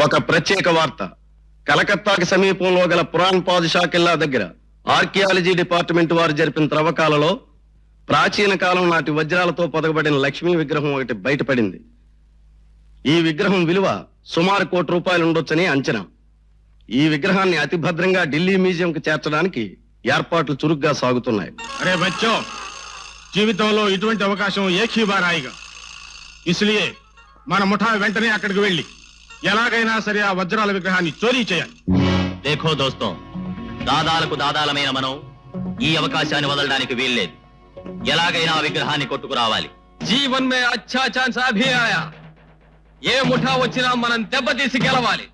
ఒక ప్రత్యేక వార్త. కలకత్తాకి సమీపంలో గల పురాణ్ పాదుషా కిల్లా దగ్గర ఆర్కియాలజీ డిపార్ట్మెంట్ వారు జరిపిన త్రవ్వకాలలో ప్రాచీన కాలం నాటి వజ్రాలతో పొదగబడిన లక్ష్మీ విగ్రహం ఒకటి బయటపడింది. ఈ విగ్రహం విలువ సుమారు ₹1,00,00,000 ఉండొచ్చని అంచనా. ఈ విగ్రహాన్ని అతి భద్రంగా ఢిల్లీ మ్యూజియంకి చేర్చడానికి ఏర్పాట్లు చురుగ్గా సాగుతున్నాయి. అరే బచ్చో, జీవితంలో ఇటువంటి అవకాశం ఏకీ బార్ ఆయేగా. ఇస్లియే మన ముఠా వెంటనే అక్కడికి వెళ్ళి ఎలాగైనా సరే ఆ వజ్రాల విగ్రహాన్ని చోరీ చేయాలి. దేఖో దోస్తో, దాదాలకు దాదాలమైన మనం ఈ అవకాశాన్ని వదలడానికి వీల్లేదు. ఎలాగైనా ఆ విగ్రహాన్ని కొట్టుకురావాలి. జీవన్ మే అచ్చా ఛాన్స్ అభి ఆయా. ఏ ముఠా వచ్చినా మనం దెబ్బతీసి గెలవాలి.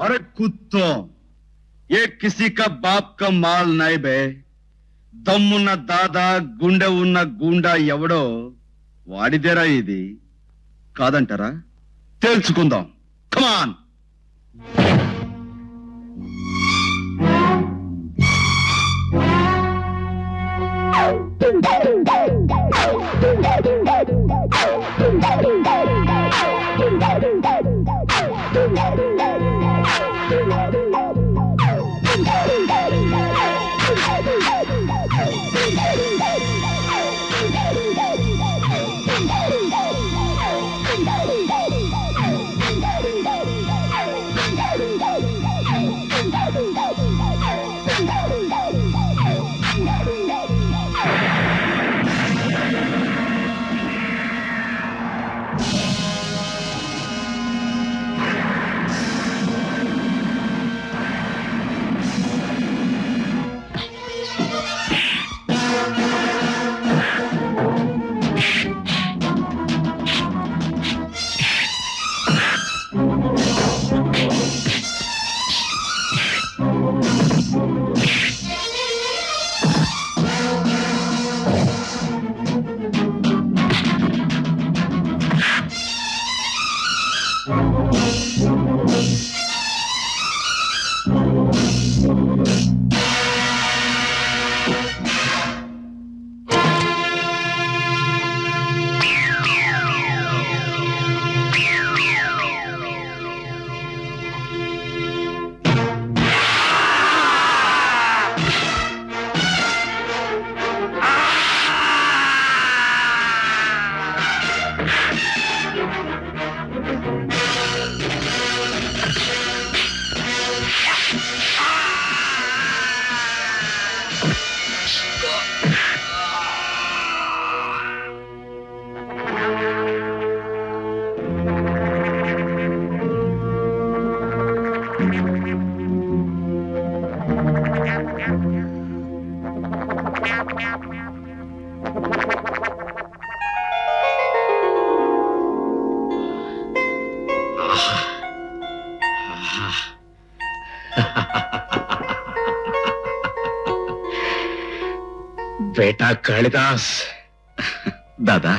अरे कुत्तो, ये किसी का बाप का माल नहीं बे. దమ్మున్న దాదా గుండె ఉన్న గుండా ఎవడో వాడిదేరా ఇది. కాదంటారా? తెలుసుకుందాం. కమాన్. బేటా కాళిదాస్. దాదా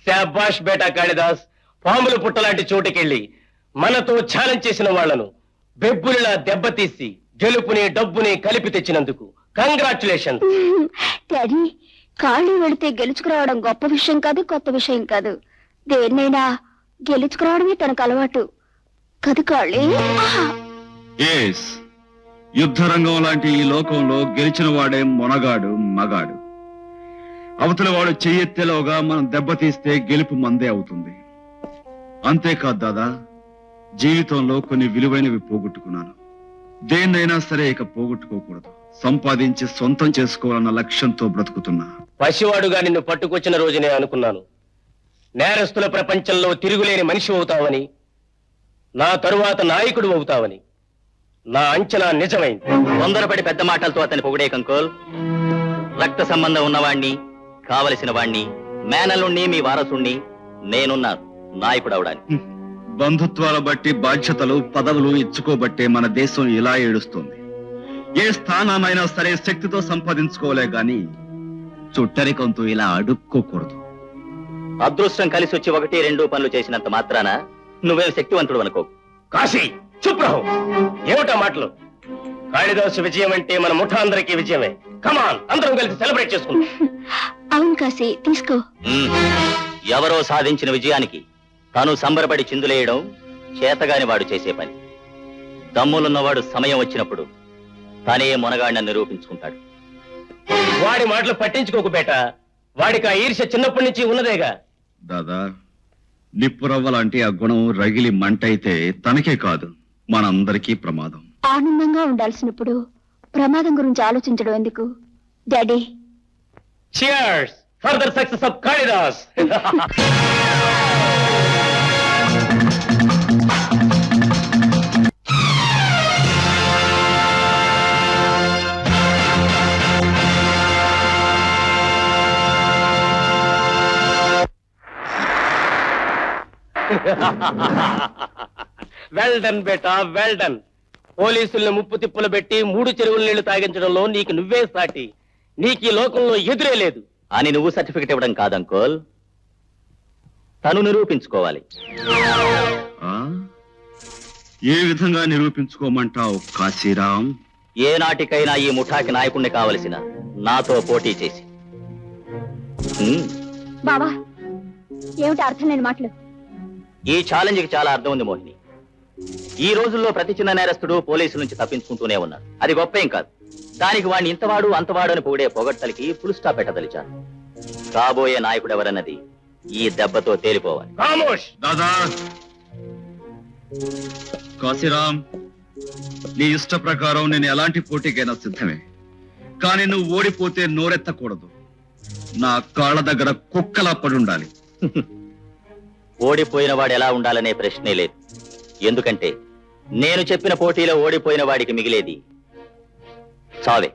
శాబాష్ బేటా కాళిదాస్. పాములు పుట్టలాంటి చోటుకెళ్ళి మనతో ఛాలెంజ్ చేసిన వాళ్లను బెబ్బులిలా దెబ్బతీసి గెలుపుని డబ్బుని కలిపి తెచ్చినందుకు కంగ్రాచులేషన్. డాడీ, ఖాళీ వెళితే గెలుచుకురావడం గొప్ప విషయం కాదు, కొత్త విషయం కాదు. దేన్నైనా గెలుచుకురావడమే తనకు అలవాటు కదు కాళీ. ఎస్, యుద్ధ రంగం లాంటి ఈ లోకంలో గెలిచిన వాడే మొనగాడు, మగాడు. అవతల వాడు చెయ్యెత్తేలోగా మనం దెబ్బతీస్తే గెలుపు మందే అవుతుంది. అంతేకాదు దాదా, జీవితంలో కొన్ని విలువైనవి పోగొట్టుకున్నాను. దేన్నైనా సరే ఇక పోగొట్టుకోకూడదు. సంపాదించి సొంతం చేసుకోవాలన్న లక్ష్యంతో బ్రతుకుతున్నా. పసివాడుగా నిన్ను పట్టుకొచ్చిన రోజునే అనుకున్నాను నేరస్తుల ప్రపంచంలో తిరుగులేని మనిషి అవుతావని, నా తరువాత నాయకుడు అవుతావని. నా అంచనా నిజమైంది. తొందరపడి పెద్ద మాటలతో అతని పొగిడే కంకోల్. రక్త సంబంధం ఉన్నవాణ్ణి, కావలసిన వాణ్ణి, మేనల్లుణ్ణి, మీ వారసుణ్ణి నేనున్నాను నాయకుడు అవడానికి. బంధుత్వాల బట్టి బాధ్యతలు, పదవులు ఇచ్చుకోబట్టే మన దేశం ఇలా ఏడుస్తుంది. ఏ స్థానాన్నైనా సరే శక్తితో సంపాదించుకోలే గాని చుట్టరికంతో ఇలా అడుక్కోకూడదు. అదృష్టం కలిసి వచ్చి 1-2 పనులు చేసినంత మాత్రాన నువ్వేం శక్తివంతుడు అనుకో. కాశీ చుప్రహు, ఏమిటా మాటలు? కాళిదాసు విజయం అంటే మన ముఠా అందరికీ విజయమే. కమాన్, అందరం కలిసి సెలబ్రేట్ చేసుకుందాం. అవును కాశీ, తీసుకో. ఎవరో సాధించిన విజయానికి తాను సంబరపడి చిందులేయడం చేతగాని వాడు చేసే పని. దమ్ములున్నవాడు సమయం వచ్చినప్పుడు తానే మొనగాడిని నిరూపించుకుంటాడు. వాడి మాటలు పట్టించుకోకు బేట. వాడికి ఆ ఈర్ష్య చిన్నప్పటి నుంచి ఉన్నదేగా. దాదా, నిప్పురవ్వ లాంటి ఆ గుణం రగిలి మంటైతే తనకే కాదు మనందరికీ ప్రమాదం. ఆనందంగా ఉండాల్సినప్పుడు ప్రమాదం గురించి ఆలోచించడం ఎందుకు daddy? Cheers for the success of Kalidas. Well done beta, well done. పోలీసుల్ని ముప్పు తిప్పులు పెట్టి 3 చెరువుల నీళ్లు తాగించడంలో నీకు నువ్వే సాటి. నీకు ఈ లోకంలో ఎదురే లేదు అని నువ్వు సర్టిఫికెట్ ఇవ్వడం కాదంకోల్, తను నిరూపించుకోవాలి. ఆ? ఏ విధంగా నిరూపించుకోమంటావు కాశీరాం? ఏ నాటికైనా ఈ ముఠాకి నాయకుణ్ణి కావలసిన నాతో పోటీ చేసి. బావా, ఏమిటి అర్థం లేని మాటలు? ఈ ఛాలెంజ్ కి చాలా అర్థం ఉంది మోహిని. ఈ రోజుల్లో ప్రతి చిన్న నేరస్తుడు పోలీసుల నుంచి తప్పించుకుంటూనే ఉన్నారు. అది గొప్ప ఏం కాదు. దానికి వాడిని ఇంతవాడు అంతవాడు అని పొగిడే పొగడ్తలకి ఫుల్ స్టాప్ పెట్టదలిచాను. కాబోయే నాయకుడు ఎవరన్నది ఈ దెబ్బతో తేలిపోవాలి. దాదా, కాశీరాం, నీ ఇష్ట ప్రకారం నేను ఎలాంటి పోటీకైనా సిద్ధమే. కానీ నువ్వు ఓడిపోతే నోరెత్తకూడదు. నా కాళ్ళ దగ్గర కుక్కలా పడుండాలి. ఓడిపోయిన వాడు ఎలా ఉండాలనే ప్రశ్నే లేదు. ఎందుకంటే నేను చెప్పిన పోటీలో ఓడిపోయిన వాడికి మిగిలేది చావే.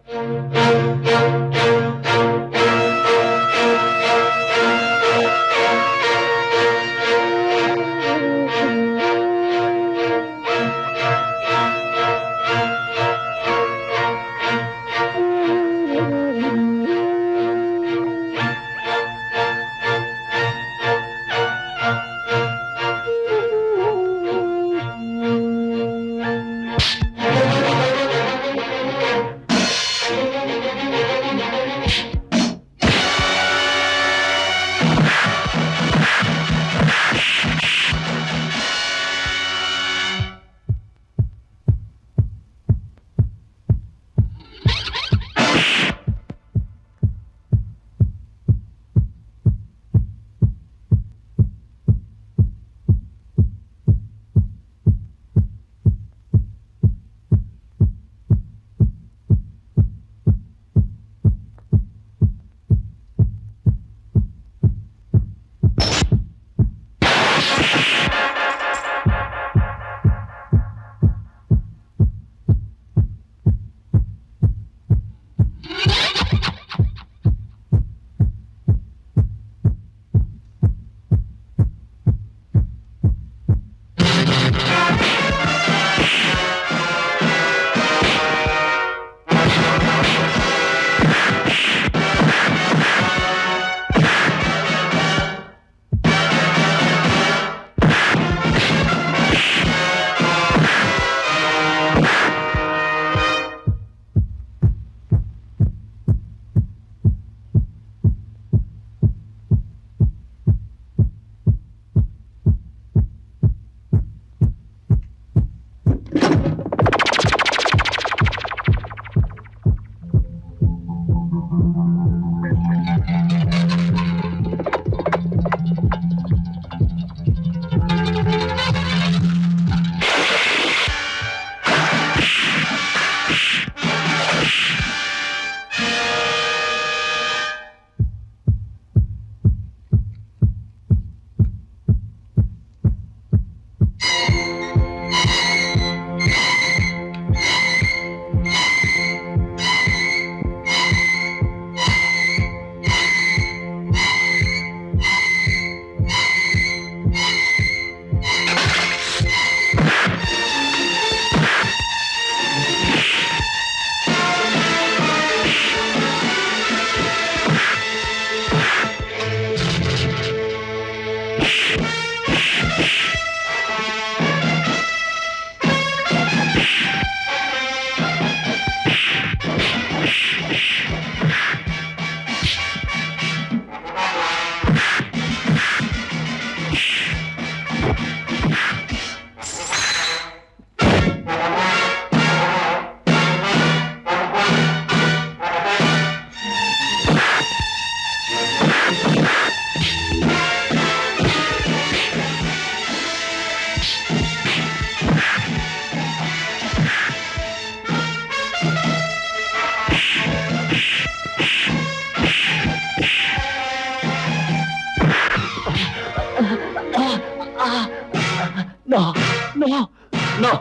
No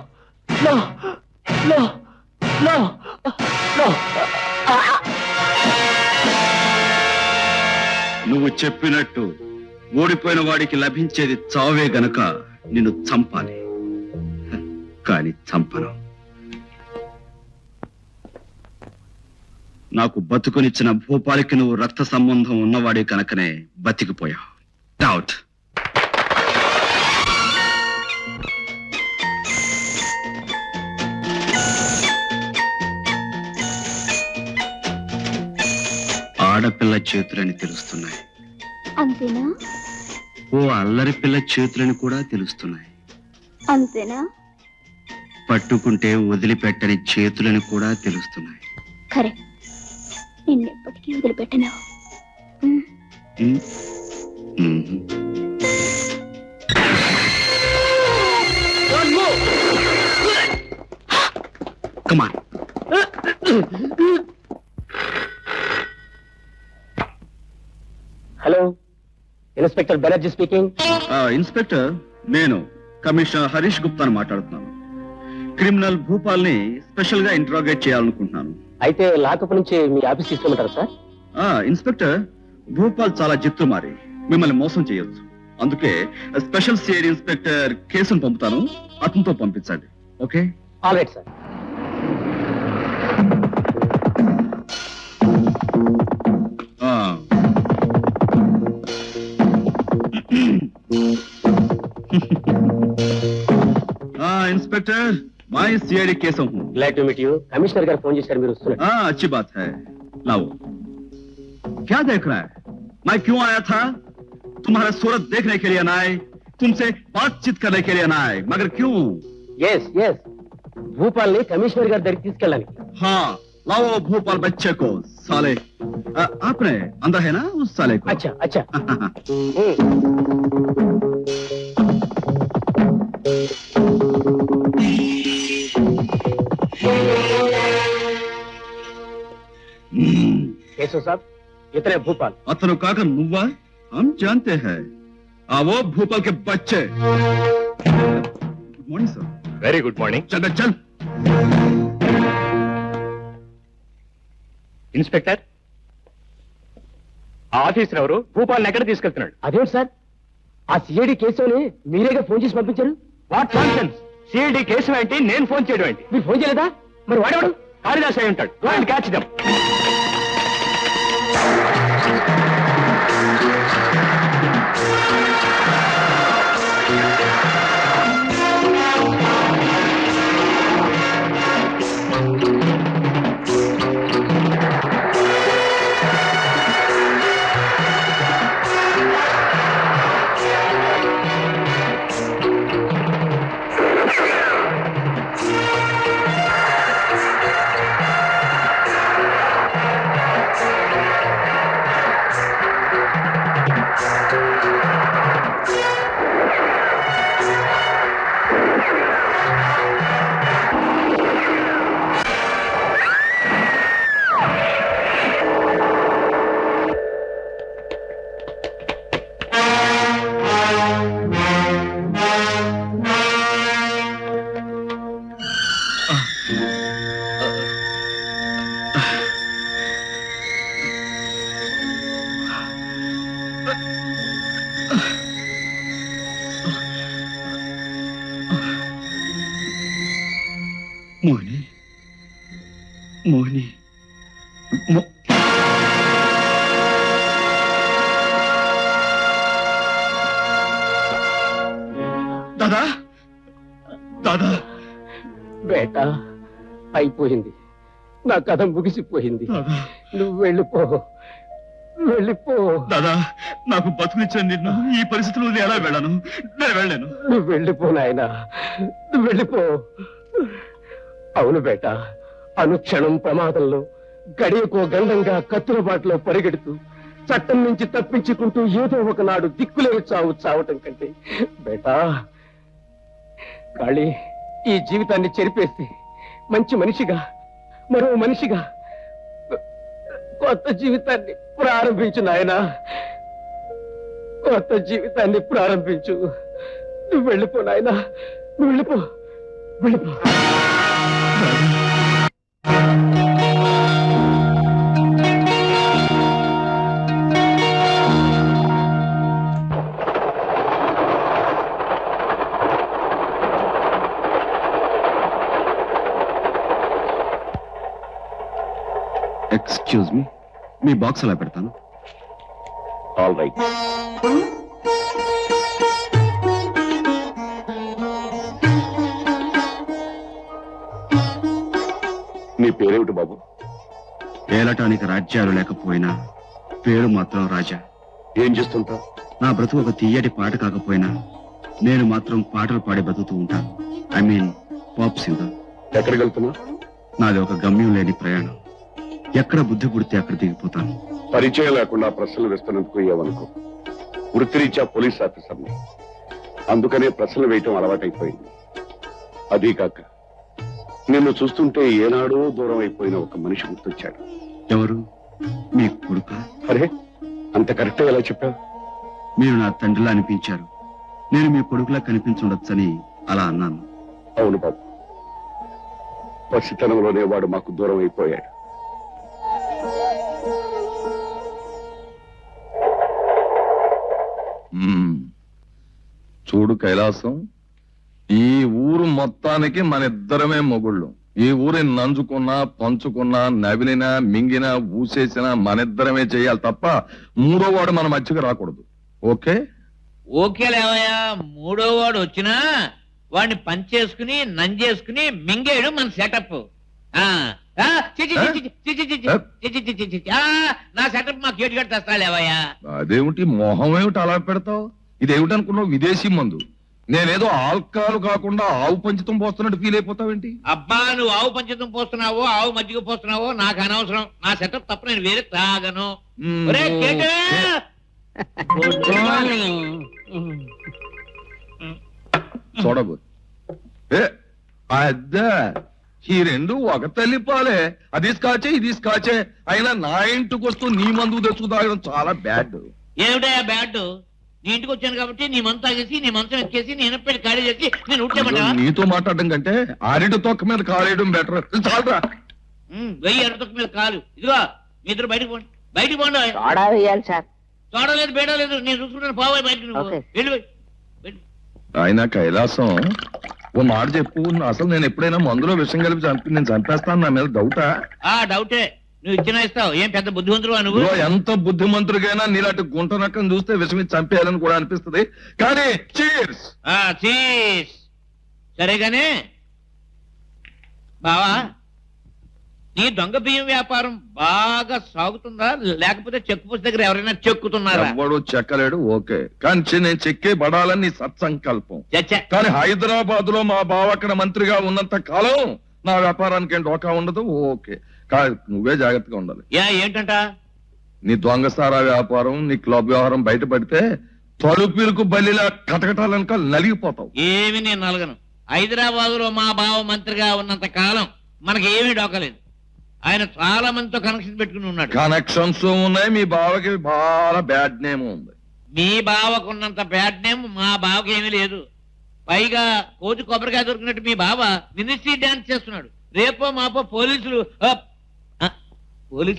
no no no no నువ్వు చెప్పినట్టు ఓడిపోయిన వాడికి లభించేది చావే గనక నిన్ను చంపాలి. కాని చంపను. నాకు బతుకునిచ్చిన భూపాలికి నువ్వు రక్త సంబంధం ఉన్నవాడి కనుకనే బతికిపోయావు. డౌట్. ఆడపిల్ల చేతులని తెలుస్తున్నాయి. అంతేనా? ఓ అల్లరి పిల్ల చేతులని కూడా తెలుస్తున్నాయి. అంతేనా? పట్టుకుంటే వదిలిపెట్టని చేతులని కూడా తెలుస్తున్నాయి. కరెక్ట్. నిన్నెప్పటికీ వదిలిపెట్టను. ఉమ్. ఉమ్. Come on. Hello, inspector Banerjee speaking. Inspector, నేను కమిషనర్ హరీష్ గుప్తాను మాట్లాడుతున్నాను. క్రిమినల్ భూపాల్ని స్పెషల్ గా ఇంట్రాగేట్ చేయాలనుకుంటున్నాను. అయితే లాకప్ నుంచి మీ ఆఫీస్ తీసుకోమంటారా సార్? ఇన్స్పెక్టర్, భూపాల్ చాలా జిత్తుమారి మిమ్మల్ని మోసం చేయొచ్చు. అందుకే స్పెషల్ సిఐడి ఇన్స్పెక్టర్ కేసును పంపుతాను. అతనితో పంపించండి. Okay? All right sir. Inspector, मैं सीआईडी केस हूँ. Glad to meet you. Commissioner గారు ఫోన్ చేశారు, మీరు వస్తున్నారు. अच्छी बात है. लाओ. क्या देख रहा है? मैं क्यों आया था? तुम्हारा सूरत देखने के लिए ना आए, तुमसे बातचीत करने के लिए ना आए, मगर क्यों? ఎస్ ఎస్, భూపాల్ని కమిషనర్ గారి దగ్గరికి తీసుకెళ్ళాలి. हाँ, लाओ भोपाल बच्चे को. साले, आपने अंदर है ना उस साले को? అచ్చా అచ్చా. కేశव साहब, इतने भूपाल. अतनु काका नुव्वा, हम जानते हैं. वो भोपाल के बच्चे. Good morning sir. Very good morning. चल चल. ఇన్స్పెక్టర్, ఆ ఆఫీసర్ ఎవరు భూపాల్ని ఎక్కడ తీసుకెళ్తున్నాడు? అదేంటి సార్, ఆ సిఐడి కేసుని మీరేగా ఫోన్ చేసి పంపించారు? What nonsense! సిఐడి కేసు ఏంటి, నేను ఫోన్ చేయడం ఏంటి? మీరు ఫోన్ చేయలేదా? మరి వాడేవాడు? కాళిదాస్ అయి ఉంటాడు. Go and catch them. Mohini, Mohini, दादा, दादा. బేటా, అయిపోయింది. నా కథ ముగిసిపోయింది. దాదా, నువ్వు వెళ్ళిపో, వెళ్ళిపో. దాదా, నాకు బతుకునిచ్చిన నిన్ను ఈ పరిస్థితుల్లో నేను ఎలా వెళ్ళాను? నేను వెళ్ళాను. నువ్వు వెళ్ళిపో నాయనా, నువ్వు వెళ్ళిపో. అవును బేటా, అనుక్షణం ప్రమాదంలో, గడియకో గండంగా కత్తుల బాటలో పరిగెడుతూ చట్టం నుంచి తప్పించుకుంటూ ఏదో ఒకనాడు దిక్కులేని చావు చావటం కంటే బేటా, కాళీ, ఈ జీవితాన్ని చెరిపేసి మంచి మనిషిగా, మరో మనిషిగా కొత్త జీవితాన్ని ప్రారంభించు నాయనా, కొత్త జీవితాన్ని ప్రారంభించు. నువ్వు వెళ్ళిపో నాయనా, నువ్వు వెళ్ళిపో. వెళ్ళిపో. ఎక్స్క్యూజ్ మీ, మీ బాక్స్ అలా పెడతాను. All right. నీ పేరేమిటి బాబు? ఏలటానికి రాజ్యాలు లేకపోయినా పేరు మాత్రం రాజా. ఏం చేస్తుంటా? నా బ్రతుకు ఒక తీయటి పాట కాకపోయినా నేను మాత్రం పాటలు పాడి బతుకుతూ ఉంటాను. I mean pop singer. ఎక్కడికి వెళ్తున్నా? నాది ఒక గమ్యం లేని ప్రయాణం. ఎక్కడ బుద్ధి పుడితే అక్కడ దిగిపోతాను. పరిచయం లేకుండా ప్రశ్నలు వేస్తున్నందుకు ఏమనుకో. వృత్తిరీత్యా పోలీస్ ఆఫీసర్ని, అందుకనే ప్రశ్నలు వేయటం అలవాటైపోయింది. అదీ కాక నిన్ను చూస్తుంటే ఏనాడో దూరం అయిపోయిన ఒక మనిషి గుర్తొచ్చాడు. ఎవరు? మీ కొడుక? అరే, అంత కరెక్ట్గా ఎలా చెప్పావు? మీరు నా తండ్రిలా అనిపించారు. నేను మీ కొడుకులా కనిపించుండొచ్చని అలా అన్నాను. అవును బాబు, పసితనంలోనే వాడు మాకు దూరం అయిపోయాడు. చూడు కైలాసం, ఈ ఊరు మొత్తానికి మన ఇద్దరమే మొగుళ్ళు. ఈ ఊరి నంజుకున్నా, పంచుకున్నా, నవిలినా, మింగినా, ఊసేసినా మనిద్దరమే చేయాలి తప్ప మూడో వాడు మన మధ్యకి రాకూడదు. ఓకే? ఓకే లేవయ్యా. మూడో వాడు వచ్చినా వాడిని పంచేసుకుని నంజేసుకుని మింగేయడం మన సెటప్. నా సెటప్ మాకు ఏటుగట్టు తెస్తా లేవయ్యా. అదేమిటి మొహం ఏమిటి అలా పెడతావు? ఇదేమిటి అనుకున్నావు? విదేశీ మందు. నేనేదో ఆల్కహాల్ కాకుండా ఆవు పంచితం పోస్తున్నట్టు ఫీల్ అయిపోతావేంటి? అబ్బా, నువ్వు ఆవు పంచతం పోస్తున్నావో ఆవు మజ్జిగ పోస్తున్నావో నాకు అనవసరం. నా సెటప్ తప్ప నేను వేరే తాగను. ఒరే కేకే! చూడబో అద్దా, ఈ రెండు ఒక తల్లి పాలే. అది స్కాచే, ఇది స్కాచే. అయినా నా ఇంటికి వస్తూ నీ మందు తెచ్చుకు తాగడం చాలా బ్యాడ్. ఏమిటయా బ్యాడ్? నీ ఇంటికి వచ్చాను కాబట్టి నీ మంచం తాగేసి నీ మంచం ఎక్కేసి నేను పెట్టి ఖాళీ చేసి నేను ఉట్టేమంటా? నీతో మాట్లాడడం కంటే ఆరిటి తొక్క మీద కాలేయడం బెటర్. చాలరా. వెయ్యి అరతొక్క మీద కాలు. ఇదిగో మీ ఇద్దరు బయటకు పోండి, బయటికి పోండి. సోడా వేయాలి సార్. చూడలేదు బేడలేదు, నేను చూసుకుంటాను. పోవాలి బయటకు నువ్వు. ఓకే. వెళ్ళి ఆయన కైలాసం, ఓ మాట చెప్పు. అసలు నేను ఎప్పుడైనా మందులో విషయం కలిపి నేను చంపేస్తాను. నా మీద డౌటా? డౌటే. నువ్వు ఇచ్చిన ఇస్తావు. ఏం పెద్ద బుద్ధిమంతుడు నువ్వు? ఇదిగో, ఎంత బుద్ధిమంతుడికైనా నీలాంటి గుంట నక్కను చూస్తే విషం ఇచ్చి చంపేయాలని కూడా అనిపిస్తుంది. కానీ చీర్స్. చీస్. సరేగానే బావా, నీ దొంగ బియ్యం వ్యాపారం బాగా సాగుతుందా, లేకపోతే చెక్ పోస్ట్ దగ్గర ఎవరైనా చెక్కుతున్నారా? ఎవడు చెక్కలేడు. ఓకే, కానీ నేను చెక్కే పడాలని నీ సత్సంకల్పం. చచ్చా. కానీ హైదరాబాద్ లో మా బావ అక్కడ మంత్రిగా ఉన్నంత కాలం నా వ్యాపారానికి ఏం డోకా ఉండదు. ఓకే, కాదు, నువ్వే జాగ్రత్తగా ఉండాలి. ఏంటంట? నీ దొంగసారా వ్యాపారం, నీ క్లబ్ వ్యవహారం బయటపడితే తలుపులకు బల్లిలా కటకటాలనుక నలిగిపోతావు. ఏమి నేను నలగను. హైదరాబాద్ లో మా బావ మంత్రిగా ఉన్నంత కాలం మనకి ఏమీ డోకలేదు. ఆయన చాలా మందితో కనెక్షన్ పెట్టుకుని ఉన్నాడు. కనెక్షన్స్ ఉన్నాయి. మీ బావకి బాగా బ్యాడ్ నేమ్ ఉంది. మీ బావకున్నంత బ్యాడ్ నేమ్ మా బావకి ఏమీ లేదు. పైగా కోతి కొబ్బరికాయ దొరికినట్టు మీ బావ మినిస్ట్రీ డాన్స్ చేస్తున్నాడు. రేపో మాపో పోలీసులు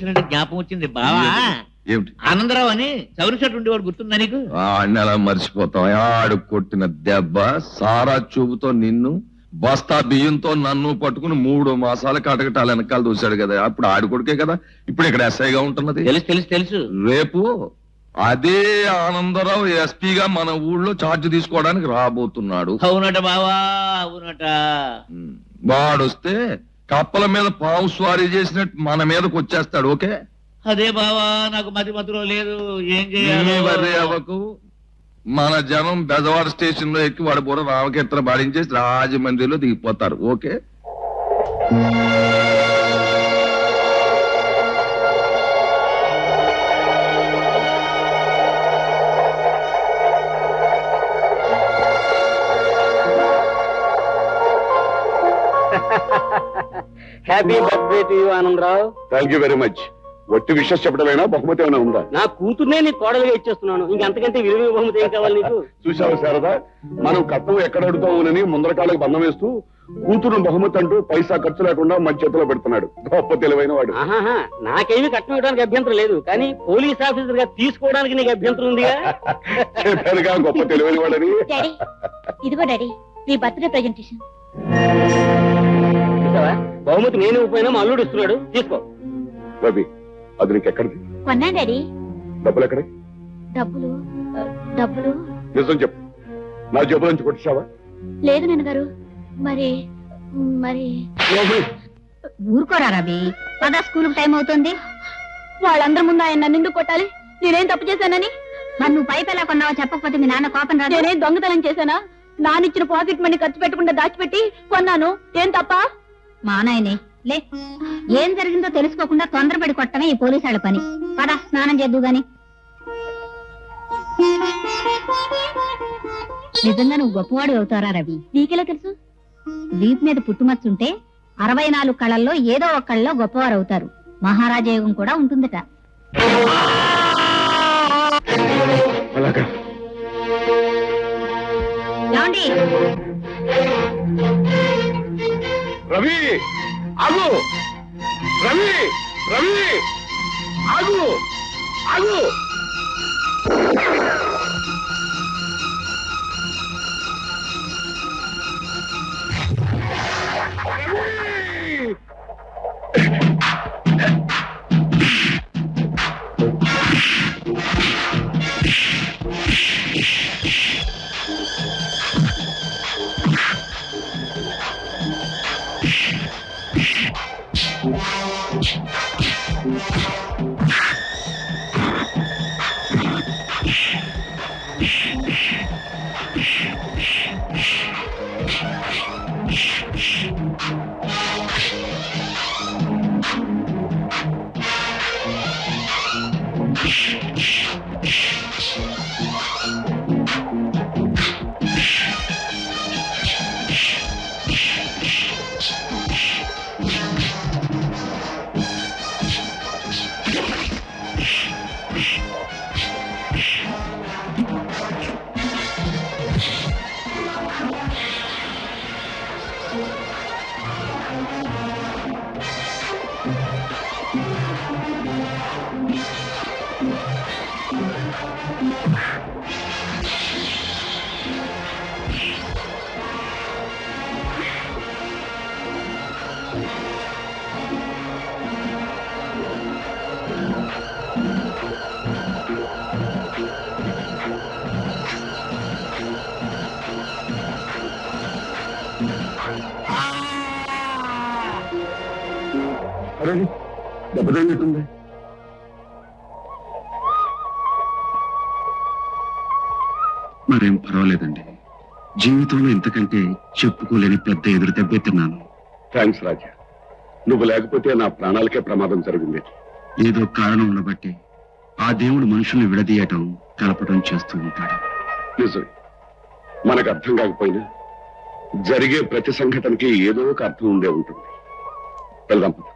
అంటే జ్ఞాపకం వచ్చింది బావా. ఏమిటి? ఆనందరావు అని చౌరి షర్ట్ ఉండేవాడు, గుర్తుందా నీకు? ఆడిని అలా మర్చిపోతాం. ఆడు కొట్టిన దెబ్బ, సారా చూపుతో నిన్ను, బస్తా బియ్యంతో నన్ను పట్టుకుని 3 మాసాల కటకటాలు వెనకాల దూశాడు కదా. అప్పుడు ఆడి కొడుకే కదా ఇప్పుడు ఇక్కడ ఎస్ఐగా ఉంటున్నది. తెలుసు తెలుసు తెలుసు. రేపు అదే ఆనందరావు ఎస్పీగా మన ఊళ్ళో ఛార్జ్ తీసుకోవడానికి రాబోతున్నాడు. అవునట బావా, అవునట. వాడొస్తే కప్పల మీద పావు స్వారీ చేసినట్టు మన మీదకి వచ్చేస్తాడు. ఓకే? అదే బావా, నాకు మతి మతిలో లేదు. ఏం వర్రీ చేయాలి? అవ్వకు. మన జనం బెజవాడ స్టేషన్ లో ఎక్కి వాడి బుర్ర రామకీర్తన పాడించేసి రాజమండ్రిలో దిగిపోతారు. Okay? Happy birthday to you Anandarao. Thank you very much. వట్టి విషయం చెప్పడమైనా బహుమతి ఏమైనా ఉందా? నా కూతుర్నే నీ కోడలుగా ఇచ్చేస్తున్నాను. ఇంకంతకంటే విలువ బహుమతి ఏం కావాలి నీకు? చూసావు శారదా, మనం కట్నం ఎక్కడ అడుగుతామోనని ముందర కాళ్ళకి బంధం వేస్తూ కూతురు బహుమతి అంటూ పైసా ఖర్చు లేకుండా మన చేతిలో పెడుతున్నాడు. గొప్ప తెలివైన వాడు. ఆహాహా, నాకేమీ కట్నం ఇవ్వడానికి అభ్యంతరం లేదు, కానీ పోలీస్ ఆఫీసర్ గా తీసుకోవడానికి నీకు అభ్యంతరం ఉందిగా. చెప్పానుగా గొప్ప తెలివైన వాడని. డాడీ ఇదిగో డాడీ నీ బర్త్డే ప్రెజెంటేషన్. చూసావా, బహుమతి నేను ఇవ్వకపోయినా మా అల్లుడు ఇస్తున్నాడు, తీసుకో. రవి, అది నీకు ఎక్కడిది? కొన్నా డాడీ. డబ్బులు ఎక్కడే? డబ్బులు డబ్బులు నిజం చెప్పు, నా జబ్బు నుంచి కొట్టించావా? లేదు నాన్నగారు. మరి మరి ఊరుకోరా రవి, పదా స్కూల్ టైం అవుతుంది. వాళ్ళందరి ముందు ఆయన నన్ను ఎందుకు కొట్టాలి? నేనేం తప్పు చేశానని? మరి నువ్వు పైపు ఎలా కొన్నావో చెప్పకపోతే మీ నాన్న కోపం రాదు. నేనేం దొంగతనం చేశానా? నానిచ్చిన పాకెట్ మనీ ఖర్చు పెట్టకుండా దాచిపెట్టి కొన్నాను. ఏం తప్ప? మా నాయనే లే, ఏం జరిగిందో తెలుసుకోకుండా తొందరపడి కొట్టమే ఈ పోలీసు పని. పదా స్నానం చేద్దు గాని. నిజంగా నువ్వు గొప్పవాడు అవుతారా రవి? నీకెలా తెలుసు? వీపు మీద పుట్టుమచ్చుంటే 64 కళల్లో ఏదో ఒక కళలో గొప్పవారు అవుతారు. మహారాజా యోగం కూడా ఉంటుందట. అలాగా? ఏమండి? రవి ఆగు! రవి రవి ఆగు! ఆగు! అరే, దెబ్బతగినట్టుంది. మరేం పర్వాలేదండి. జీవితంలో ఇంతకంటే చెప్పుకోలేని పెద్ద ఎదురు దెబ్బతిన్నాను. థ్యాంక్స్ రాజా, నువ్వు లేకపోతే నా ప్రాణాలకే ప్రమాదం జరిగింది. ఏదో కారణం ఉండబట్టి ఆ దేవుడు మనుషుల్ని విడదీయటం కలపటం చేస్తూ ఉంటాడు. నిజమే, మనకు అర్థం కాకపోయినా జరిగే ప్రతి సంఘటనకి ఏదో ఒక అర్థం ఉండే ఉంటుంది. వెళ్దాం పద.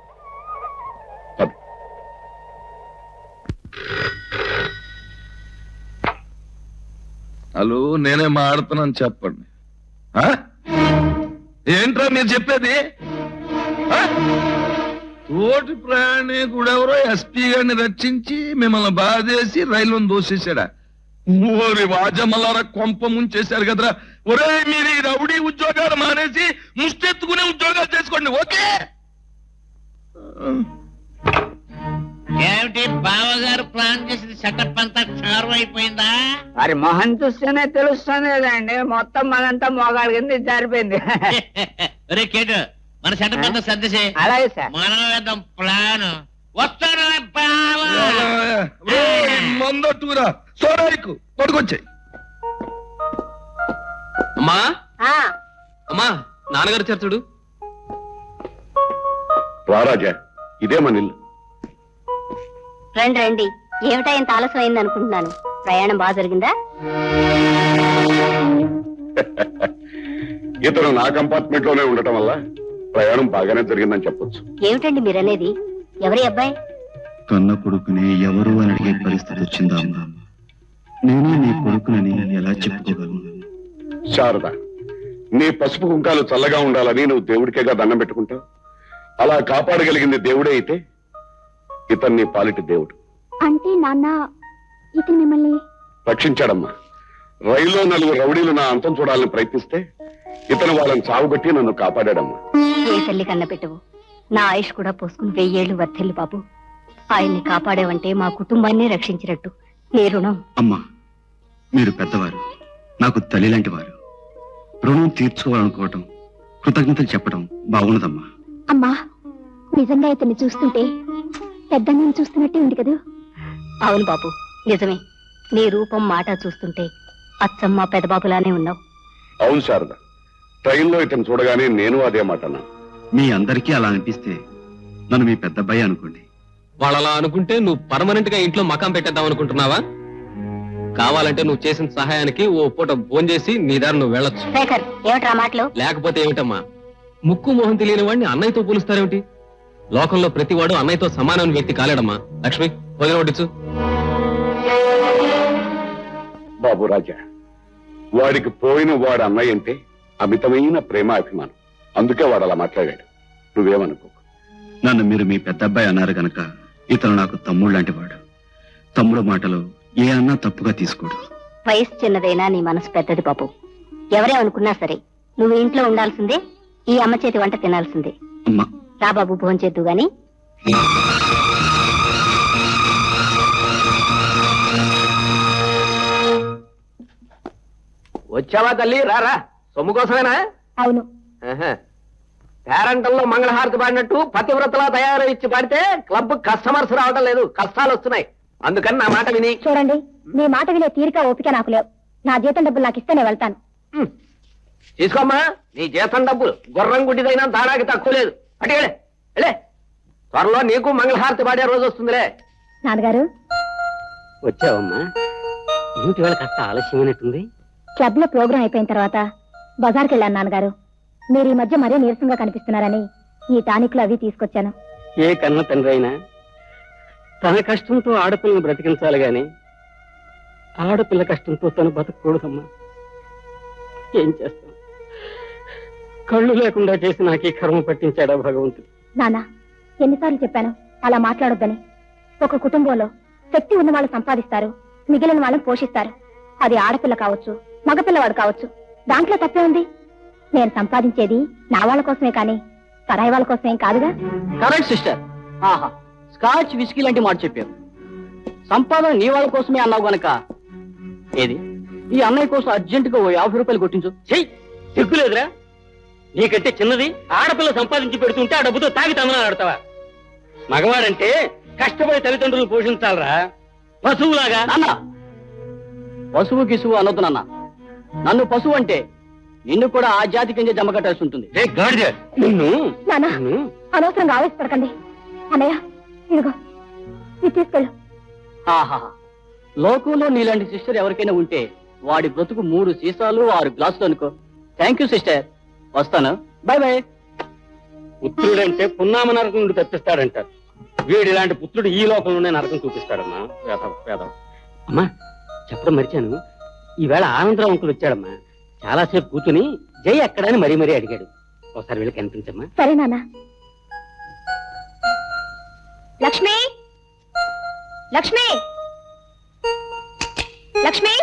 పద. హలో, నేనే మాడుతున్నాను, చెప్పండి. ఆ? ఏంట్రా మీరు చెప్పేది? ఆ? తోటి ప్రయాణికుడెవరో ఎస్పీ గారిని రక్షించి మిమ్మల్ని బాధేసి రైలును దోసేశాడా? ఓరి వాజమల్లారా, కొంప ముంచేశారు కదరా. ఒరే, మీరు ఈ రౌడీ ఉద్యోగాలు మానేసి ముష్టెత్తుకునే ఉద్యోగాలు చేసుకోండి. ఓకే? ఏమిటి బావగారు ప్లాన్ చేసిన సెటప్ అంతా క్షారం అయిపోయిందా? మరి మొహం చూస్తేనే తెలుస్తుంది కదండి, మొత్తం మనంతా మోగాడు కింద జారిపోయింది. ఒరే కేటు, మన సెటప్ అంతా సర్దేసే. అలాగే సార్. మనం వేద్దాం ప్లాన్. వస్తాను మందట్టురా సోరాయికు పడుకొచ్చాయి. అమ్మా అమ్మా, నాన్నగారు చర్చుడు. రా రాజా, ఇదే మన ఇల్లు. రండి రండి. ఏమిటా ఇంత ఆలస్యం అయింది అనుకుంటున్నాను. ప్రయాణం బాగా జరిగిందా? ఇతను నా కంపార్ట్మెంట్ లోనే ఉండటం వల్ల ప్రయాణం బాగానే జరిగిందని చెప్పొచ్చు. ఏమిటండి మీరనేది? ఎవరి అబ్బాయి? కన్న కొడుకుని ఎవరు అని అడిగే పరిస్థితి వచ్చిందా అమ్మా? నేనే నీ కొడుకునని ఎలా చెప్పుకోగలను? శారద, నీ పసుపు కుంకాలు చల్లగా ఉండాలని నువ్వు దేవుడికేగా దండం పెట్టుకుంటావు. అలా కాపాడగలిగింది దేవుడే అయితే ఇతను నీ పాలిటి దేవుడు. అంటే నాన్న ఇతను మిమ్మల్ని రక్షించాడమ్మా. రైల్లో 4 రౌడీలు నా అంతం చూడాలని ప్రయత్నిస్తే ఇతను వాళ్ళని చావుగొట్టి నన్ను కాపాడాడమ్మా. ఏ తల్లి కన్న పెట్టవు, నా ఆయుష్ కూడా పోసుకుని 1000 ఏళ్ళు వర్ధిల్లు బాబు. ఆయన్ని కాపాడేవంటే మా కుటుంబాన్ని రక్షించినట్టు. నీ రుణం. అమ్మా, మీరు పెద్దవారు, నాకు తల్లి లాంటి వారు. రుణం తీర్చుకోవాలనుకోవటం, కృతజ్ఞతలు చెప్పడం బాగున్నదమ్మా. అమ్మా, నిజంగా ఇతన్ని చూస్తుంటే పెద్దన్నని చూస్తున్నట్టే ఉంది కదా? అవును బాబు, నిజమే. నీ రూపం మాట చూస్తుంటే అచ్చమ్మ పెదబాబులానే ఉన్నావు. అవును శారద, ట్రైన్లో ఇతను చూడగానే నేను అదే మాట అన్నా. మీ అందరికీ అలా అనిపిస్తే నన్ను మీ పెద్దబ్బాయి అనుకోండి. వాళ్ళు అలా అనుకుంటే నువ్వు పర్మనెంట్ గా ఇంట్లో మకాం పెట్టేద్దాం అనుకుంటున్నావా? కావాలంటే నువ్వు చేసిన సహాయానికి ఓ పూట ఫోన్ చేసి నీ దారి నువ్వు వెళ్ళొచ్చు. శేఖర్, ఏమిట్రా మాటలు? లేకపోతే ఏమిటమ్మా, ముక్కు మొహం తెలియని వాడిని అన్నయ్యతో పోలుస్తారేమిటి? లోకంలో ప్రతివాడు అన్నయ్యతో సమానమైన వ్యక్తి కాలేడమ్మా. లక్ష్మి, వదిలి వడ్డించు. బాబు రాజా, వాడికి పోయిన వాడు అన్నయ్య అంటే అమితమైన ప్రేమ అభిమానం. అందుకే వాడు అలా మాట్లాడాడు. నువ్వేమనుకో. నన్ను మీరు మీ పెద్దబ్బాయి అన్నారు గనక ఇతను నాకు తమ్ముడు లాంటి వాడు. తమ్ముడు మాటలు ఏ అన్నా తప్పుగా తీసుకోడు. వయసు చిన్నదైనా నీ మనసు పెద్దది బాబు. ఎవరే అనుకున్నా సరే నువ్వు ఇంట్లో ఉండాల్సిందే, ఈ అమ్మ చేతి వంట తినాల్సిందే. అమ్మా, రా బాబు, భోంచేద్దు గాని. వచ్చావా తల్లి? రారా, సొమ్ము కోసమేనా? అవును. పేరంటంలో మంగళహారతి పాడినట్టు పతివ్రతలా తయారు ఇచ్చి పాడితే క్లబ్ కస్టమర్స్ రావడం లేదు, కష్టాలు వస్తున్నాయి. అందుకని నా మాట విని. చూడండి, మీ మాట వినే తీరిక ఓపిక నాకు లేవు. నా జీతం డబ్బులు నాకు ఇస్తేనే వెళ్తాను. తీసుకోమ్మా, నీ జీతం డబ్బులు గుర్రం గుడ్డిదైనా దాడానికి తక్కువ లేదు. అటుకెళ్ళే వెళ్ళే, త్వరలో నీకు మంగళహారతి పాడే రోజు వస్తుందిలే. నాన్నగారు, వచ్చావమ్మా? ఇంటి వేళ కాస్త ఆలస్యమైనట్టుంది. క్లబ్ లో ప్రోగ్రాం అయిపోయిన తర్వాత బజార్కి వెళ్ళాను నాన్నగారు. మీరు ఈ మధ్య మరీ నీరసంగా కనిపిస్తున్నారని ఈ టానిక్లు అవి తీసుకొచ్చాను. ఏ కన్న తండ్రి అయినా తన కష్టంతో ఆడపిల్లని బ్రతికించాలి గాని ఆడపిల్ల కష్టంతో తను బతకూడదమ్మా. ఏం చేస్తాం, కళ్ళు లేకుండా చేసి నాకు ఈ కర్మ పట్టించాడా భగవంతుడు. నాన్న, ఎన్నిసార్లు చెప్పాను అలా మాట్లాడొద్దని. ఒక కుటుంబంలో శక్తి ఉన్న వాళ్ళు సంపాదిస్తారు, మిగిలిన వాళ్ళని పోషిస్తారు. అది ఆడపిల్ల కావచ్చు, మగపిల్లవాడు కావచ్చు. దాంట్లో తప్పే ఉంది. నేను సంపాదించేది నా వాళ్ళ కోసమే కానీ పరాయి వాళ్ళ కోసమేం కాదుగా. Correct sister. ఆహా, స్కాచ్ విస్కీ లాంటి మాట చెప్పావు. సంపాదన నీ వాళ్ళ కోసమే అన్నావు గనక ఏది ఈ అన్నయ్య కోసం అర్జెంటుగా ఓ 50 రూపాయలు కొట్టించు. చెయ్యి, సిగ్గులేదురా? నీకంటే చిన్నది ఆడపిల్ల సంపాదించి పెడుతుంటే ఆ డబ్బుతో తాగి తమనా ఆడతావా? మగవాడంటే కష్టపడి తల్లిదండ్రులు పోషించాలరా, పశువులాగా. నాన్న, పశువు గిసువు అనొద్దు నాన్న. నన్ను పశువు అంటే నిన్ను కూడా ఆ జాతి కింద జమ కట్టాల్సి ఉంటుంది. నిన్ను అనవసరంగా ఆవేశపడకండి. అన్నయ్య, ఇదిగో ఇది తీసుకెళ్ళు. ఆహా, లోకంలో నీలాంటి సిస్టర్ ఎవరికైనా ఉంటే వాడి బ్రతుకు 3 సీసాలు 6 గ్లాసులు అనుకో. థ్యాంక్ యూ సిస్టర్, వస్తాను. Bye bye. పుత్రుడంటే పున్నామ నరకం నుండి తప్పిస్తాడంటారు. వీడు ఇలాంటి పుత్రుడు ఈ లోకంలోనే నరకం చూపిస్తాడమ్మా. అమ్మా, చెప్పడం మరిచాను, ఈవేళ ఆనందరావు అంకులు వచ్చాడమ్మా. చాలాసేపు కూర్చుని జై ఎక్కడని మరీ మరీ అడిగాడు. ఒకసారి వెళ్ళి కనిపించమ్మా. సరే నాన్న. లక్ష్మి, లక్ష్మి, లక్ష్మి.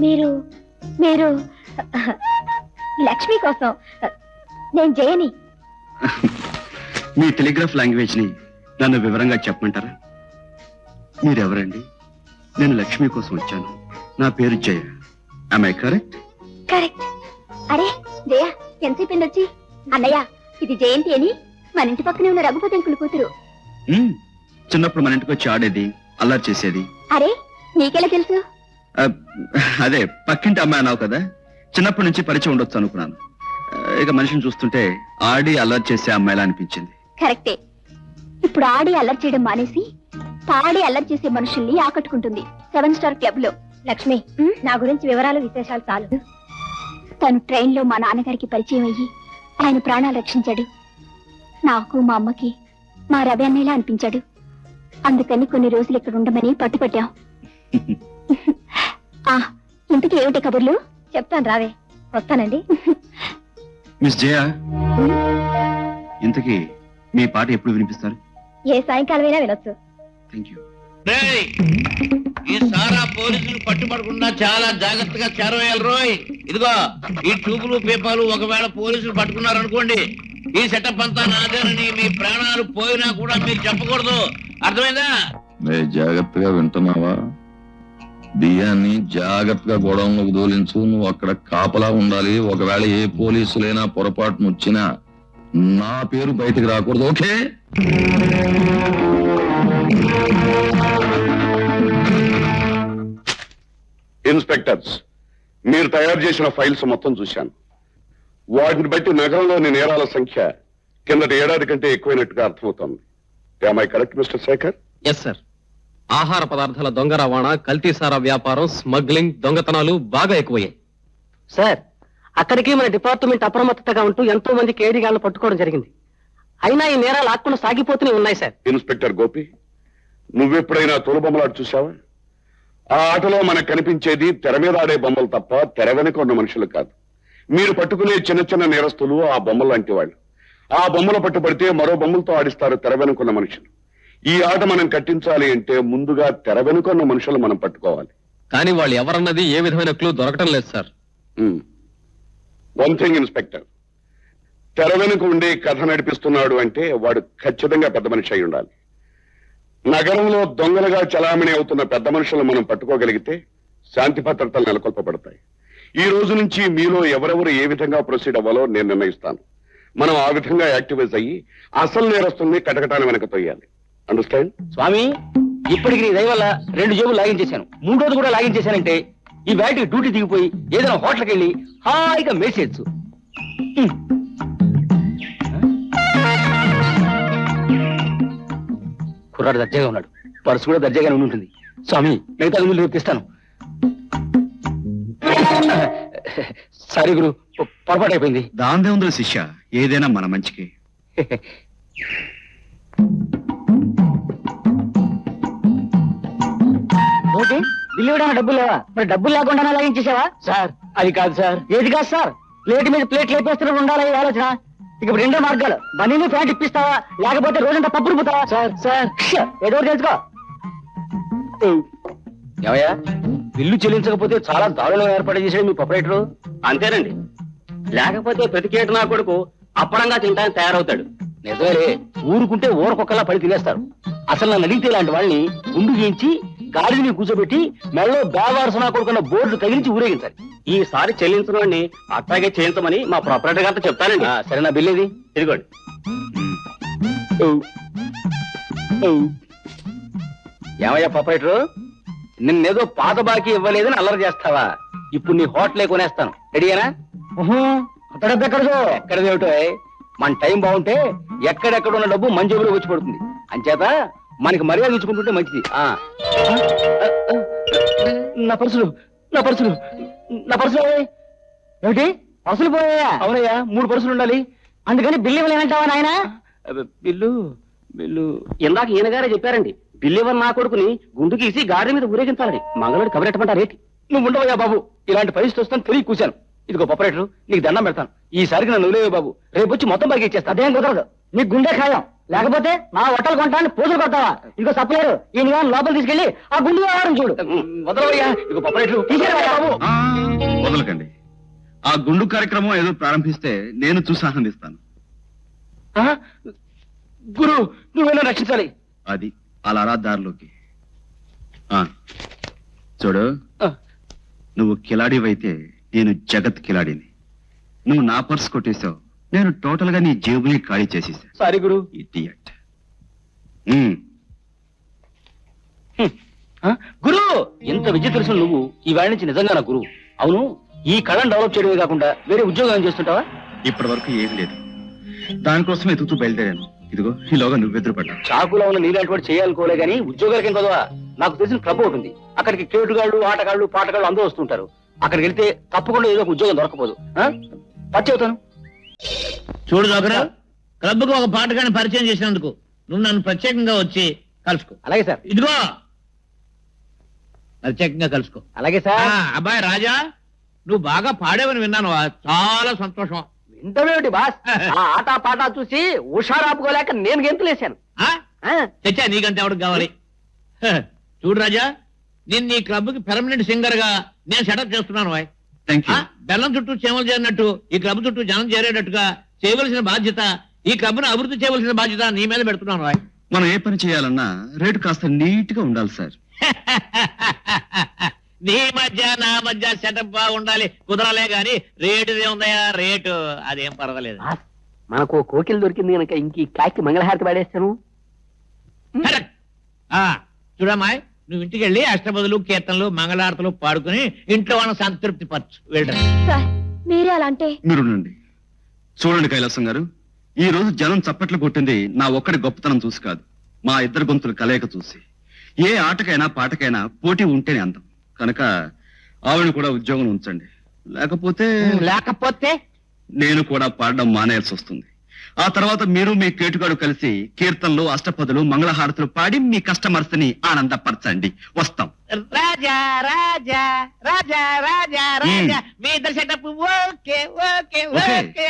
మీరు మీరు లక్ష్మి కోసం. నేను జయని. మీ టెలిగ్రాఫ్ లాంగ్వేజ్ ని నన్ను వివరంగా చెప్పమంటారా? మీరెవరండి? నేను లక్ష్మి కోసం వచ్చాను. నా పేరు జయ. Am I correct? కరెక్ట్. అరే జయ, ఎంతసేపు వచ్చి? అన్నయ్య, ఇది జయంతి అని మన ఇంటి పక్కనే ఉన్న రఘుపతి అంకుల్ కూతురు. చిన్నప్పుడు మన ఇంటికి వచ్చి ఆడేది, అల్లరి చేసేది. అరే, నీకెలా తెలుసు? అదే పక్కింటి అమ్మాయి అన్నావు కదా, చిన్నప్పటి నుంచి పరిచయం ఉండొచ్చు అనుకున్నాను. ఇక మనిషిని చూస్తుంటే ఆడి అల్లరి చేసే అమ్మాయిలా అనిపించింది. కరెక్టే. ఇప్పుడు ఆడి అల్లరి చేయడం మానేసి పాడి అల్లరి చేసే మనుషుల్ని ఆకట్టుకుంటుంది 7 స్టార్ క్లబ్ లో. లక్ష్మి, నా గురించి వివరాలు విశేషాలు చాలు. తను ట్రైన్ లో మా నాన్నగారికి పరిచయం అయ్యి ఆయన ప్రాణాలు రక్షించాడు. నాకు మా అమ్మకి మా రవి అన్నయ్యలా అనిపించాడు. అందుకని కొన్ని రోజులు ఇక్కడ ఉండమని పట్టుపట్టాం. ఇంతకీ ఏమిటి కబుర్లు? చెప్తాను రావే. వస్తానండి. మిస్ జయ, ఇంతకీ మీ పాట ఎప్పుడు వినిపిస్తారు? ఏ సాయంకాలమైనా వినొచ్చు. Thank you. రేయ్, ఈ సారా పోలీసులు పట్టుబడకుండా చాలా జాగ్రత్తగా చేరవేయాలి రోయ్. ఇదిగో ఈ ట్యూబులు పేపాలు ఒకవేళ పోలీసులు పట్టుకున్నారనుకోండి, ఈ సెటప్ అంతా నాదేనని మీ ప్రాణాలు పోయినా కూడా మీరు చెప్పకూడదు. అర్థమైందా? జాగ్రత్తగా వింటున్నావా? బియ్యాన్ని జాగ్రత్తగా గోడౌన్లోకి దోలించు. నువ్వు అక్కడ కాపలా ఉండాలి. ఒకవేళ ఏ పోలీసులైనా పొరపాటును వచ్చినా నా పేరు బయటికి రాకూడదు. ఓకే? ఇన్స్పెక్టర్స్, మీరు తయారు చేసిన ఫైల్స్ మొత్తం చూశాను. వాటిని బట్టి నగరంలోని నేరాల సంఖ్య కిందటి ఏడాది కంటే ఎక్కువైనట్టుగా అర్థమవుతోంది. I correct mister Shekhar? Yes sir. ఆహార పదార్థాల దొంగ రవాణా, కల్తీసారా వ్యాపారం, స్మగ్లింగ్, దొంగతనాలు బాగా ఎక్కువయ్యాయి. సార్, అక్కడికి మన డిపార్ట్మెంట్ అప్రమత్తతగా ఉంటూ ఎంతో మంది కేడీగాళ్లను పట్టుకోవడం జరిగింది. అయినా ఈ నేరాలు ఆకుండా సాగిపోతూనే ఉన్నాయి సార్. ఇన్స్పెక్టర్ గోపి, నువ్వెప్పుడైనా తోలుబొమ్మలాట చూసావా? ఆ ఆటలో మనకు కనిపించేది తెర మీద ఆడే బొమ్మలు తప్ప తెర వెనుక ఉన్న మనుషులు కాదు. మీరు పట్టుకునే చిన్న చిన్న నేరస్తులు ఆ బొమ్మలు లాంటి వాళ్ళు. ఆ బొమ్మలు పట్టుబడితే మరో బొమ్మలతో ఆడిస్తారు తెర వెనుకున్న మనుషులు. ఈ ఆట మనం కట్టించాలి అంటే ముందుగా తెర వెనుకున్న మనుషులు మనం పట్టుకోవాలి. కానీ వాళ్ళు ఎవరన్నది ఏ విధమైన క్లూ దొరకటం లేదు సార్. వన్ థింగ్ ఇన్స్పెక్టర్, తెర వెనుక ఉండి కథ నడిపిస్తున్నాడు అంటే వాడు ఖచ్చితంగా పెద్ద మనిషి అయి ఉండాలి. నగరంలో దొంగలుగా చలామణి అవుతున్న పెద్ద మనుషులు మనం పట్టుకోగలిగితే శాంతి భద్రతలు నెలకొల్పబడతాయి. ఈ రోజు నుంచి మీలో ఎవరెవరు ఏ విధంగా ప్రొసీడ్ అవ్వాలో నేను నిర్ణయిస్తాను. మనం ఆ విధంగా యాక్టివైజ్ అయ్యి అసలు నేరస్తుల్ని కటకటాన్ని వెనక తొయ్యాలి. అండర్స్టాండ్? స్వామి, ఇప్పటికి నీ దయ వల్ల 2 జేబులు లాగించేశాను. 3 కూడా లాగించేశానంటే ఈ బ్యాటరీ డ్యూటీ దిగిపోయి ఏదైనా హోటల్కి వెళ్ళి హాయిగా మేసేయచ్చు. కుర్రాడు దర్జాగా ఉన్నాడు. పర్సు కూడా దర్జాగానే ఉంటుంది. స్వామి, మిగతా ముందు రేపు తెస్తాను. సారీ గురు, పొరపాటు అయిపోయింది. దాందే ఉందో శిష్య, ఏదైనా మన మంచికి. ఓకే, బిల్లు ఇవ్వడానికి డబ్బులు లేవా? మరి డబ్బులు లేకుండా లాగించేసావా? సార్, అది కాదు సార్. ఏది కాదు సార్? ప్లేట్ మీద ప్లేట్ లేపేస్తున్నప్పుడు ఉండాలి ఈ ఆలోచన. ఇక 2 మార్గాలు. బనీని ప్యాంట్ ఇప్పిస్తావా, లేకపోతే రోజంతా పప్పులు పుతావా? సార్ సార్, ఏదో తెలుసుకో. ఏమయ్యా, బిల్లు చెల్లించకపోతే చాలా దారుణం ఏర్పాటు చేశాడు మీ ప్రొపరేటరు. అంతేనండి. లేకపోతే ప్రతికేట నా కొడుకు అప్పడంగా తింటానికి తయారవుతాడు. నిజమే, ఊరుకుంటే ఊరకొక్కలా పడి తినేస్తారు. అసలు నన్ను అడిగితే ఇలాంటి వాళ్ళని గుండు గీయించి గాడిని కూర్చోబెట్టి మెడలో బేవారసన కొడుకున్న బోర్డు తగిలించి ఊరేగించాలి. ఈసారి చెల్లించడం అట్లాగే చేయించమని మా ప్రొపరేటర్ గారితో చెప్తానండి. సరే, నా బిల్ ఏది? ఇదిగోండి. ఏమయ్యా ప్రొపరేటరు, నిన్నేదో పాత బాకీ ఇవ్వలేదని అల్లరి చేస్తావా? ఇప్పుడు నీ హోటలే కొనేస్తాను. రెడీయేనా? అతడెక్కడదో ఎక్కడదేమిటో. మన టైం బాగుంటే ఎక్కడెక్కడ ఉన్న డబ్బు మన జేబులో వచ్చి పడుతుంది. అంచేత మనకి మర్యాద ఇచ్చుకుంటుంటే మంచిది. నా పర్సులు నా పర్సులు నా పర్సులు ఏమిటి? పర్సులు పోయాయా? అవునయ్యా, 3 పర్సులు ఉండాలి. అందుకని బిల్లు ఇవ్వలేనంటావా నాయన? బిల్లు బిల్లు ఇందాక ఈయనగారే చెప్పారండి, బిల్లు ఇవ్వని నా కొడుకుని గుండు గీసి గాడి మీద ఊరేగించాలని. మంగళూరు కబరెట్టమంటారు రేటి. నువ్వు ఉండవయ్యా బాబు, ఇలాంటి పరిస్థితి వస్తాను తెలియ కూశాను. ఇదిగో ప్రొపరేటరు, నీకు దండం పెడతాను. ఈసారికి నన్ను వదిలేవే బాబు. రేపు వచ్చి మొత్తం బాగా ఇచ్చేస్తా. అదేం కుదరదు, నీకు గుండె ఖాయం. లేకపోతే నా హోటల్ కొంటాన్ని పూజలు కొడతావా? ఇదిగో సప్లైరు, ఈయన లోపల తీసుకెళ్లి ఆ గుండు వ్యవహారం చూడు. వదలవయ్యా. ఇదిగో ప్రొపరేటరు, తీసేవయ్యా బాబు. వదలకండి. ఆ గుండు కార్యక్రమం ఏదో ప్రారంభిస్తే నేను చూసి ఆనందిస్తాను. గురు, నువ్వేనా రక్షించాలి. అది అలా రా దారిలోకి. చూడు, నువ్వు కిలాడివైతే నేను జగత్ కిలాడిని. నువ్వు నా పర్స్ కొట్టేశావు, నేను టోటల్ గా నీ జేబుని ఖాళీ చేసేసా. సారీ గురు. ఇడియట్. గురు, ఎంత విద్య తెలుసు నువ్వు. ఈ వేళ నుంచి నిజంగా నా గురువు. అవును, ఈ కళను డెవలప్ చేయడమే కాకుండా వేరే ఉద్యోగం చేస్తుంటావా? ఇప్పటి వరకు ఏం లేదు. దానికోసం ఎదుగుతూ బయలుదేరాను. ఇదిగో ఈలోగా నువ్వెదురుపడ్డా. చాకులో ఉన్న నీలాంటి వాడు చేయాలనుకోలే గానీ ఉద్యోగాలకి ఏం చదవా? నాకు తెలిసిన క్లబ్ ఒకటి ఉంది. అక్కడికి కేటుగాళ్ళు, ఆటగాళ్ళు, పాటగాళ్ళు అందరూ వస్తుంటారు. అక్కడికి వెళ్తే తప్పకుండా ఏదో ఒక ఉద్యోగం దొరకపోదు. పచ్చి అవుతాను. చూడు జోకరా, క్లబ్కు ఒక పాటగాన్ని పరిచయం చేసినందుకు నువ్వు నన్ను ప్రత్యేకంగా వచ్చి కలుసుకో. అలాగే సార్. ఇదిగో ప్రత్యేకంగా కలుసుకో. అలాగే అబ్బాయి రాజా, నువ్వు బాగా పాడేవని విన్నాను. చాలా సంతోషం. ఇంతమేమిటి బాస్, ఆ ఆట పాట చూసి హుషారాపుకోలేక నేను గెంతులేశాను. చచ్చా, నీకంటే ఎవరికి కావాలి? చూడు రాజా, నేను నీ క్లబ్ కి పెర్మనెంట్ సింగర్ గా నేను సెటప్ చేస్తున్నాను. Thank you. బెల్లం చుట్టూ చేమలు చేరినట్టు ఈ క్లబ్ చుట్టూ జనం చేరేటట్టుగా చేయవలసిన బాధ్యత, ఈ క్లబ్ ను అభివృద్ధి చేయవలసిన బాధ్యత నీ మీద పెడుతున్నాను. మనం ఏ పని చేయాలన్నా రేటు కాస్త నీట్ గా ఉండాలి సార్. నీ మధ్య నా మధ్య సెటప్ బాగుండాలి, కుదరాలే గాని రేటు ఏముందయా? రేటు అదేం పర్వాలేదు. మనకు కోకిలు దొరికింది కనుక ఇంక కాకి మంగళహారతి పాడేస్తాను. కరెక్ట్. చూడమ్మాయి, నువ్వు ఇంటికి వెళ్ళి అష్టపదులు, కీర్తనలు, మంగళారతులు పాడుకుని ఇంట్లో వాళ్ళని సంతృప్తి పరచు. వెళ్ళరా. సార్ మీరే అలా అంటే. మీరుండండి. చూడండి కైలాసం గారు, ఈ రోజు జనం చప్పట్లు కొట్టింది నా ఒక్కడి గొప్పతనం చూసి కాదు, మా ఇద్దరు గొంతులు కలయిక చూసి. ఏ ఆటకైనా పాటకైనా పోటీ ఉంటేనే అందం కనుక ఆవిడ కూడా ఉద్యోగం ఉంచండి. లేకపోతే నేను కూడా పాడడం మానేయాల్సి వస్తుంది. ఆ తర్వాత మీరు మీ కేటుగాడు కలిసి కీర్తనలు, అష్టపదులు, మంగళహారతులు పాడి మీ కస్టమర్స్ ని ఆనందపరచండి. వస్తాం. రాజా రాజా రాజా రాజా రాజా, మీ ఇద్దరు సెటప్ ఓకే ఓకే ఓకే.